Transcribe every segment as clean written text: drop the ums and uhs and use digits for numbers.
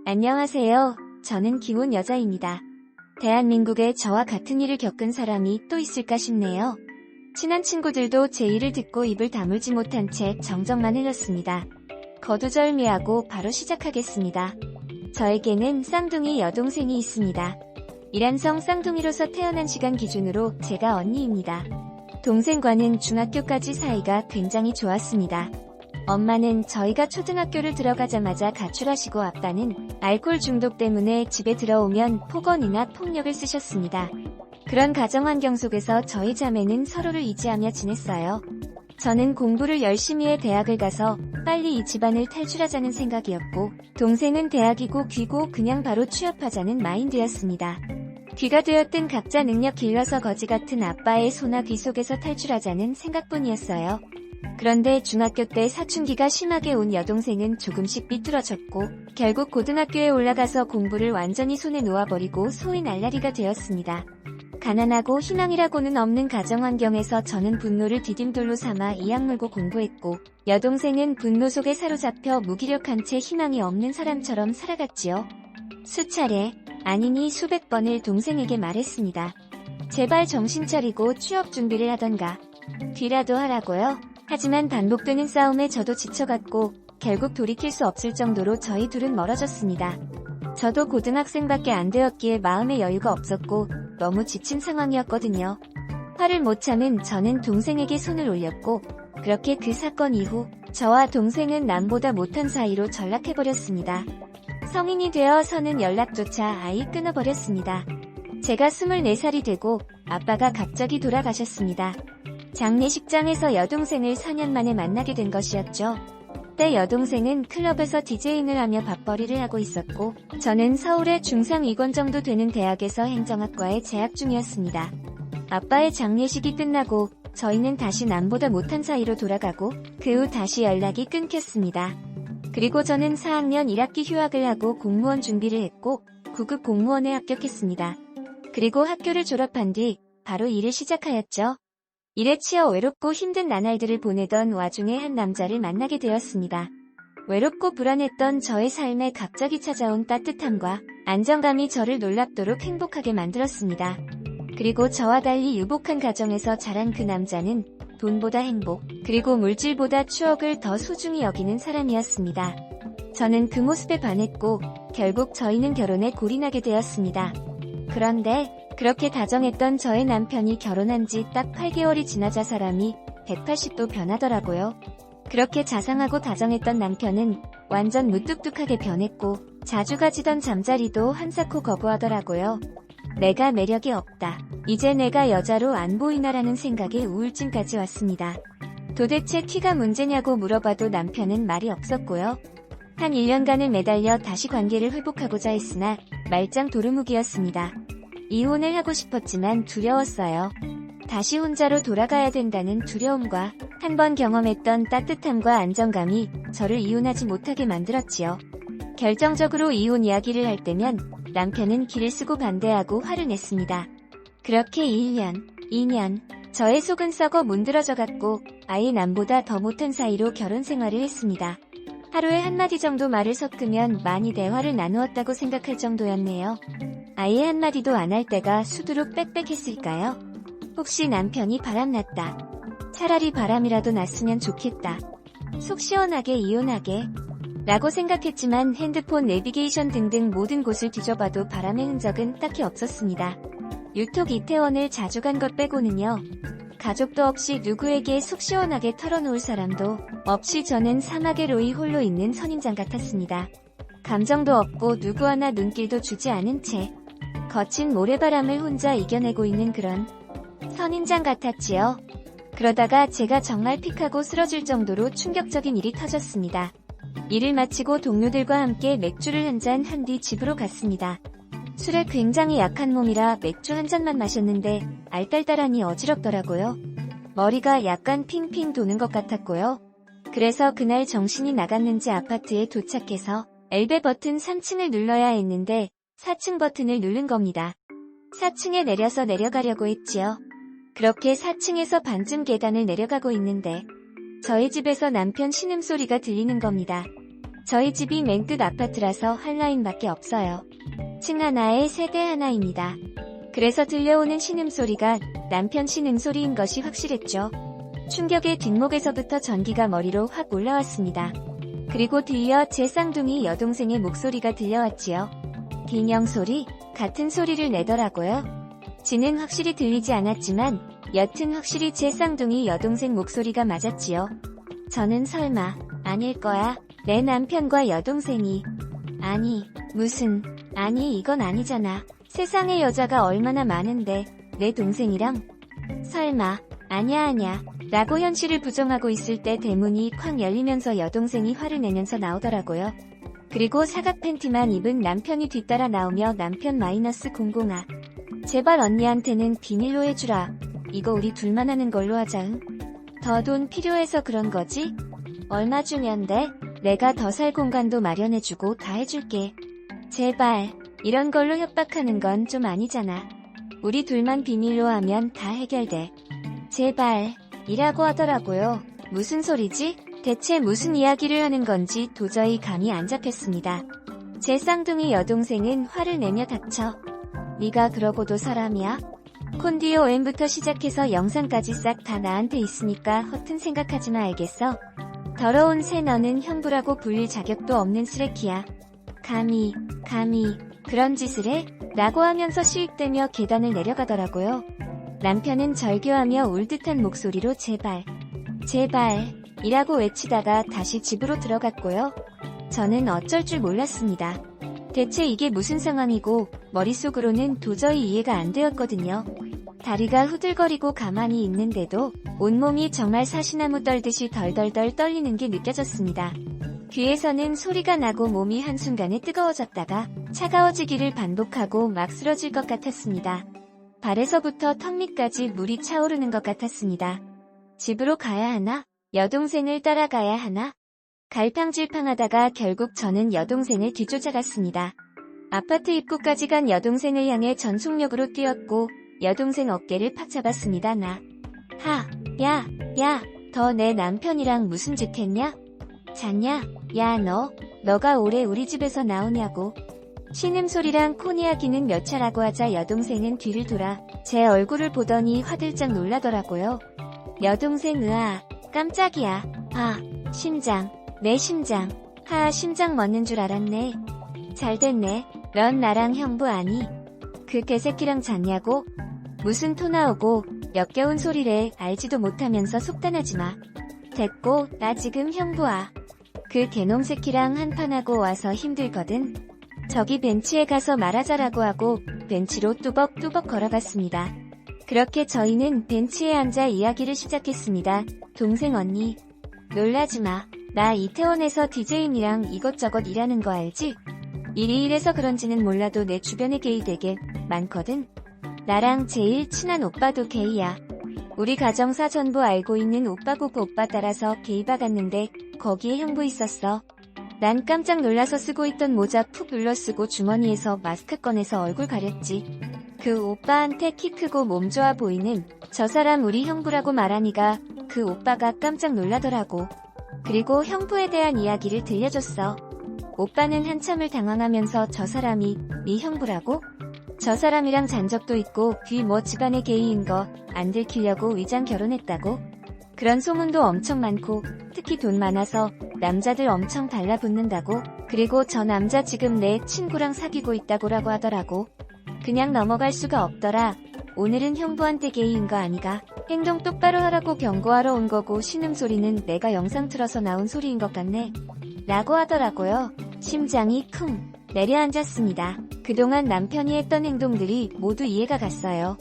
안녕하세요. 저는 김혼 여자입니다. 대한민국에 저와 같은 일을 겪은 사람이 또 있을까 싶네요. 친한 친구들도 제 일을 듣고 입을 다물지 못한 채 정적만 흘렸습니다. 거두절미하고 바로 시작하겠습니다. 저에게는 쌍둥이 여동생이 있습니다. 이란성 쌍둥이로서 태어난 시간 기준으로 제가 언니입니다. 동생과는 중학교까지 사이가 굉장히 좋았습니다. 엄마는 저희가 초등학교를 들어가자마자 가출하시고 아빠는 알코올 중독 때문에 집에 들어오면 폭언이나 폭력을 쓰셨습니다. 그런 가정 환경 속에서 저희 자매는 서로를 의지하며 지냈어요. 저는 공부를 열심히 해 대학을 가서 빨리 이 집안을 탈출하자는 생각이었고, 동생은 대학이고 귀고 그냥 바로 취업하자는 마인드였습니다. 귀가 되었든 각자 능력 길러서 거지 같은 아빠의 소나 귀 속에서 탈출하자는 생각뿐이었어요. 그런데 중학교 때 사춘기가 심하게 온 여동생은 조금씩 삐뚤어졌고 결국 고등학교에 올라가서 공부를 완전히 손에 놓아버리고 소위 날라리가 되었습니다. 가난하고 희망이라고는 없는 가정 환경에서 저는 분노를 디딤돌로 삼아 이악 물고 공부했고, 여동생은 분노 속에 사로잡혀 무기력한 채 희망이 없는 사람처럼 살아갔지요. 수차례, 아니니 수백 번을 동생에게 말했습니다. 제발 정신 차리고 취업 준비를 하던가. 뒤라도 하라고요. 하지만 반복되는 싸움에 저도 지쳐갔고 결국 돌이킬 수 없을 정도로 저희 둘은 멀어졌습니다. 저도 고등학생밖에 안 되었기에 마음의 여유가 없었고 너무 지친 상황이었거든요. 화를 못 참은 저는 동생에게 손을 올렸고, 그렇게 그 사건 이후 저와 동생은 남보다 못한 사이로 전락해버렸습니다. 성인이 되어서는 연락조차 아예 끊어버렸습니다. 제가 24살이 되고 아빠가 갑자기 돌아가셨습니다. 장례식장에서 여동생을 4년 만에 만나게 된 것이었죠. 그때 여동생은 클럽에서 디제잉을 하며 밥벌이를 하고 있었고, 저는 서울의 중상위권 정도 되는 대학에서 행정학과에 재학 중이었습니다. 아빠의 장례식이 끝나고 저희는 다시 남보다 못한 사이로 돌아가고 그 후 다시 연락이 끊겼습니다. 그리고 저는 4학년 1학기 휴학을 하고 공무원 준비를 했고 9급 공무원에 합격했습니다. 그리고 학교를 졸업한 뒤 바로 일을 시작하였죠. 일에 치여 외롭고 힘든 나날들을 보내던 와중에 한 남자를 만나게 되었습니다. 외롭고 불안했던 저의 삶에 갑자기 찾아온 따뜻함과 안정감이 저를 놀랍도록 행복하게 만들었습니다. 그리고 저와 달리 유복한 가정에서 자란 그 남자는 돈보다 행복, 그리고 물질보다 추억을 더 소중히 여기는 사람이었습니다. 저는 그 모습에 반했고 결국 저희는 결혼에 골인하게 되었습니다. 그런데 그렇게 다정했던 저의 남편이 결혼한 지 딱 8개월이 지나자 사람이 180도 변하더라고요. 그렇게 자상하고 다정했던 남편은 완전 무뚝뚝하게 변했고 자주 가지던 잠자리도 한사코 거부하더라고요. 내가 매력이 없다. 이제 내가 여자로 안 보이나라는 생각에 우울증까지 왔습니다. 도대체 키가 문제냐고 물어봐도 남편은 말이 없었고요. 한 1년간을 매달려 다시 관계를 회복하고자 했으나 말짱 도루묵이었습니다. 이혼을 하고 싶었지만 두려웠어요. 다시 혼자로 돌아가야 된다는 두려움과 한 번 경험했던 따뜻함과 안정감이 저를 이혼하지 못하게 만들었지요. 결정적으로 이혼 이야기를 할 때면 남편은 기를 쓰고 반대하고 화를 냈습니다. 그렇게 1년, 2년, 저의 속은 썩어 문드러져 갔고 아예 남보다 더 못한 사이로 결혼 생활을 했습니다. 하루에 한마디 정도 말을 섞으면 많이 대화를 나누었다고 생각할 정도였네요. 아예 한마디도 안 할 때가 수두룩 빽빽했을까요? 혹시 남편이 바람났다. 차라리 바람이라도 났으면 좋겠다. 속 시원하게 이혼하게. 라고 생각했지만 핸드폰 내비게이션 등등 모든 곳을 뒤져봐도 바람의 흔적은 딱히 없었습니다. 유톡 이태원을 자주 간 것 빼고는요. 가족도 없이 누구에게 속 시원하게 털어놓을 사람도 없이 저는 사막의 로이 홀로 있는 선인장 같았습니다. 감정도 없고 누구 하나 눈길도 주지 않은 채 거친 모래바람을 혼자 이겨내고 있는 그런 선인장 같았지요. 그러다가 제가 정말 픽하고 쓰러질 정도로 충격적인 일이 터졌습니다. 일을 마치고 동료들과 함께 맥주를 한 잔 한 뒤 집으로 갔습니다. 술에 굉장히 약한 몸이라 맥주 한 잔만 마셨는데 알딸딸하니 어지럽더라고요. 머리가 약간 핑핑 도는 것 같았고요. 그래서 그날 정신이 나갔는지 아파트에 도착해서 엘베 버튼 3층을 눌러야 했는데 4층 버튼을 누른 겁니다. 4층에 내려서 내려가려고 했지요. 그렇게 4층에서 반쯤 계단을 내려가고 있는데 저희 집에서 남편 신음소리가 들리는 겁니다. 저희 집이 맨 끝 아파트라서 한 라인밖에 없어요. 층 하나에 세대 하나입니다. 그래서 들려오는 신음소리가 남편 신음소리인 것이 확실했죠. 충격에 뒷목에서부터 전기가 머리로 확 올라왔습니다. 그리고 뒤이어 제 쌍둥이 여동생의 목소리가 들려왔지요. 비명소리, 같은 소리를 내더라고요. 지는 확실히 들리지 않았지만 여튼 확실히 제 쌍둥이 여동생 목소리가 맞았지요. 저는 설마 아닐 거야. 내 남편과 여동생이. 아니 이건 아니잖아. 세상에 여자가 얼마나 많은데 내 동생이랑. 설마 아냐 라고 현실을 부정하고 있을 때 대문이 쾅 열리면서 여동생이 화를 내면서 나오더라고요. 그리고 사각 팬티만 입은 남편이 뒤따라 나오며 남편 -00아. 제발 언니한테는 비밀로 해주라. 이거 우리 둘만 하는 걸로 하자. 응? 더 돈 필요해서 그런 거지? 얼마 주면 돼? 내가 더 살 공간도 마련해주고 다 해줄게. 제발. 이런 걸로 협박하는 건 좀 아니잖아. 우리 둘만 비밀로 하면 다 해결돼. 제발. 이라고 하더라고요. 무슨 소리지? 대체 무슨 이야기를 하는 건지 도저히 감이 안 잡혔습니다. 제 쌍둥이 여동생은 화를 내며 닥쳐. 네가 그러고도 사람이야? 콘디오엠부터 시작해서 영상까지 싹 다 나한테 있으니까 허튼 생각하지마 알겠어? 더러운 새 너는 형부라고 불릴 자격도 없는 쓰레기야. 감히 그런 짓을 해? 라고 하면서 시익대며 계단을 내려가더라고요. 남편은 절규하며 울 듯한 목소리로 제발 이라고 외치다가 다시 집으로 들어갔고요. 저는 어쩔 줄 몰랐습니다. 대체 이게 무슨 상황이고 머릿속으로는 도저히 이해가 안 되었거든요. 다리가 후들거리고 가만히 있는데도 온몸이 정말 사시나무 떨듯이 덜덜덜 떨리는 게 느껴졌습니다. 귀에서는 소리가 나고 몸이 한순간에 뜨거워졌다가 차가워지기를 반복하고 막 쓰러질 것 같았습니다. 발에서부터 턱 밑까지 물이 차오르는 것 같았습니다. 집으로 가야 하나? 여동생을 따라가야 하나? 갈팡질팡하다가 결국 저는 여동생을 뒤쫓아갔습니다. 아파트 입구까지 간 여동생을 향해 전속력으로 뛰었고 여동생 어깨를 팍 잡았습니다. 야, 너 내 남편이랑 무슨 짓 했냐? 잤냐? 야 너가 올해 우리 집에서 나오냐고. 신음소리랑 코 이야기는 몇 차라고 하자 여동생은 뒤를 돌아 제 얼굴을 보더니 화들짝 놀라더라고요. 여동생 으아, 깜짝이야. 심장, 내 심장. 심장 멎는 줄 알았네. 잘됐네. 넌 나랑 형부 아니? 그 개새끼랑 잤냐고? 무슨 토 나오고 역겨운 소리래. 알지도 못하면서 속단하지마. 됐고, 나 지금 형부야. 그 개놈 새끼랑 한판하고 와서 힘들거든. 저기 벤치에 가서 말하자라고 하고 벤치로 뚜벅뚜벅 걸어갔습니다. 그렇게 저희는 벤치에 앉아 이야기를 시작했습니다. 동생 언니, 놀라지마. 나 이태원에서 DJ님이랑 이것저것 일하는 거 알지? 일이 이래서 그런지는 몰라도 내 주변에 게이 되게 많거든. 나랑 제일 친한 오빠도 게이야. 우리 가정사 전부 알고 있는 오빠 보고 오빠 따라서 게이바 갔는데 거기에 형부 있었어. 난 깜짝 놀라서 쓰고 있던 모자 푹 눌러쓰고 주머니에서 마스크 꺼내서 얼굴 가렸지. 그 오빠한테 키 크고 몸 좋아 보이는 저 사람 우리 형부라고 말하니까 그 오빠가 깜짝 놀라더라고. 그리고 형부에 대한 이야기를 들려줬어. 오빠는 한참을 당황하면서 저 사람이 네 형부라고? 저 사람이랑 잔 적도 있고 집안에 게이인 거 안 들키려고 위장 결혼했다고? 그런 소문도 엄청 많고 특히 돈 많아서 남자들 엄청 달라붙는다고. 그리고 저 남자 지금 내 친구랑 사귀고 있다고라고 하더라고. 그냥 넘어갈 수가 없더라. 오늘은 형부한테 게이인 거 아니가? 행동 똑바로 하라고 경고하러 온 거고 신음소리는 내가 영상 틀어서 나온 소리인 것 같네. 라고 하더라고요. 심장이 쿵 내려앉았습니다. 그동안 남편이 했던 행동들이 모두 이해가 갔어요.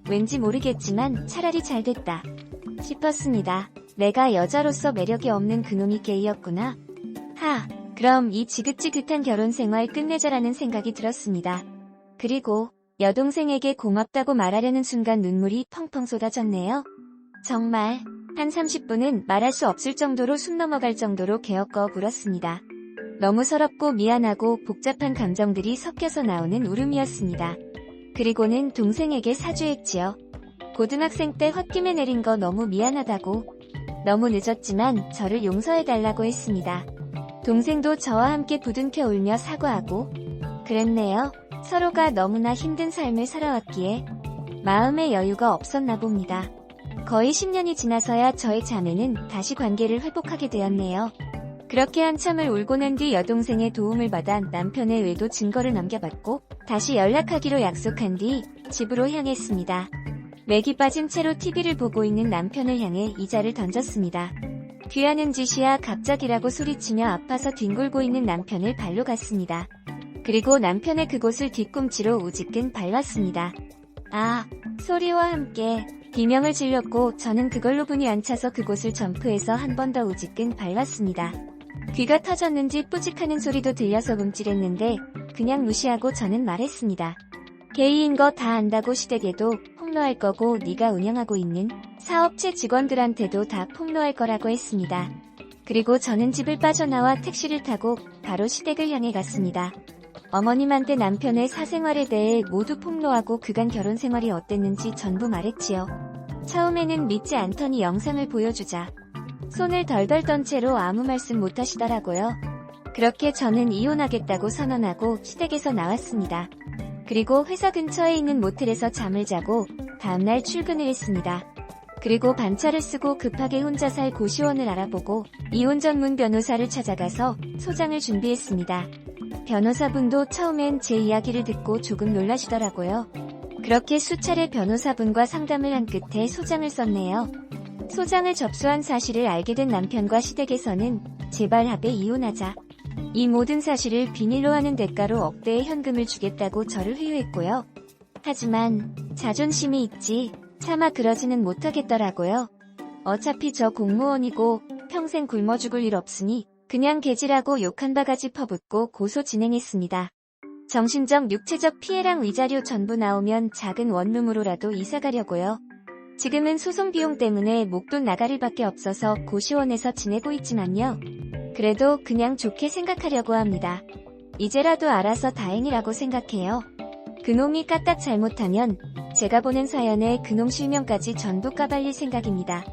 왠지 모르겠지만 차라리 잘됐다 싶었습니다. 내가 여자로서 매력이 없는 그놈이 게이였구나. 그럼 이 지긋지긋한 결혼 생활 끝내자라는 생각이 들었습니다. 그리고 여동생에게 고맙다고 말하려는 순간 눈물이 펑펑 쏟아졌네요. 정말 한 30분은 말할 수 없을 정도로 숨 넘어갈 정도로 개어꺼 울었습니다. 너무 서럽고 미안하고 복잡한 감정들이 섞여서 나오는 울음이었습니다. 그리고는 동생에게 사죄했지요. 고등학생 때 홧김에 내린 거 너무 미안하다고. 너무 늦었지만 저를 용서해달라고 했습니다. 동생도 저와 함께 부둥켜 울며 사과하고 그랬네요. 서로가 너무나 힘든 삶을 살아왔기에 마음의 여유가 없었나 봅니다. 거의 10년이 지나서야 저희 자매는 다시 관계를 회복하게 되었네요. 그렇게 한참을 울고 난 뒤 여동생의 도움을 받아 남편의 외도 증거를 넘겨받고 다시 연락하기로 약속한 뒤 집으로 향했습니다. 맥이 빠진 채로 TV를 보고 있는 남편을 향해 이자를 던졌습니다. 귀하는 짓이야 갑자기라고 소리치며 아파서 뒹굴고 있는 남편을 발로 갔습니다. 그리고 남편의 그곳을 뒤꿈치로 우지끈 밟았습니다. 아! 소리와 함께 비명을 질렀고 저는 그걸로 분이 안 차서 그곳을 점프해서 한 번 더 우지끈 밟았습니다. 귀가 터졌는지 뿌직하는 소리도 들려서 움찔했는데 그냥 무시하고 저는 말했습니다. 게이인 거 다 안다고 시댁에도 폭로할 거고 네가 운영하고 있는 사업체 직원들한테도 다 폭로할 거라고 했습니다. 그리고 저는 집을 빠져나와 택시를 타고 바로 시댁을 향해 갔습니다. 어머님한테 남편의 사생활에 대해 모두 폭로하고 그간 결혼 생활이 어땠는지 전부 말했지요. 처음에는 믿지 않더니 영상을 보여주자 손을 덜덜 떤 채로 아무 말씀 못 하시더라고요. 그렇게 저는 이혼하겠다고 선언하고 시댁에서 나왔습니다. 그리고 회사 근처에 있는 모텔에서 잠을 자고 다음날 출근을 했습니다. 그리고 반차를 쓰고 급하게 혼자 살 고시원을 알아보고 이혼 전문 변호사를 찾아가서 소장을 준비했습니다. 변호사분도 처음엔 제 이야기를 듣고 조금 놀라시더라고요. 그렇게 수차례 변호사분과 상담을 한 끝에 소장을 썼네요. 소장을 접수한 사실을 알게 된 남편과 시댁에서는 제발 합에 이혼하자. 이 모든 사실을 비밀로 하는 대가로 억대의 현금을 주겠다고 저를 회유했고요. 하지만 자존심이 있지 차마 그러지는 못하겠더라고요. 어차피 저 공무원이고 평생 굶어 죽을 일 없으니 그냥 개질하고 욕 한 바가지 퍼붓고 고소 진행했습니다. 정신적 육체적 피해랑 위자료 전부 나오면 작은 원룸으로라도 이사가려고요. 지금은 소송 비용 때문에 목돈 나가리밖에 없어서 고시원에서 지내고 있지만요. 그래도 그냥 좋게 생각하려고 합니다. 이제라도 알아서 다행이라고 생각해요. 그놈이 까딱 잘못하면 제가 보낸 사연에 그놈 실명까지 전부 까발릴 생각입니다.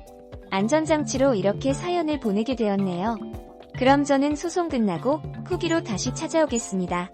안전장치로 이렇게 사연을 보내게 되었네요. 그럼 저는 소송 끝나고 후기로 다시 찾아오겠습니다.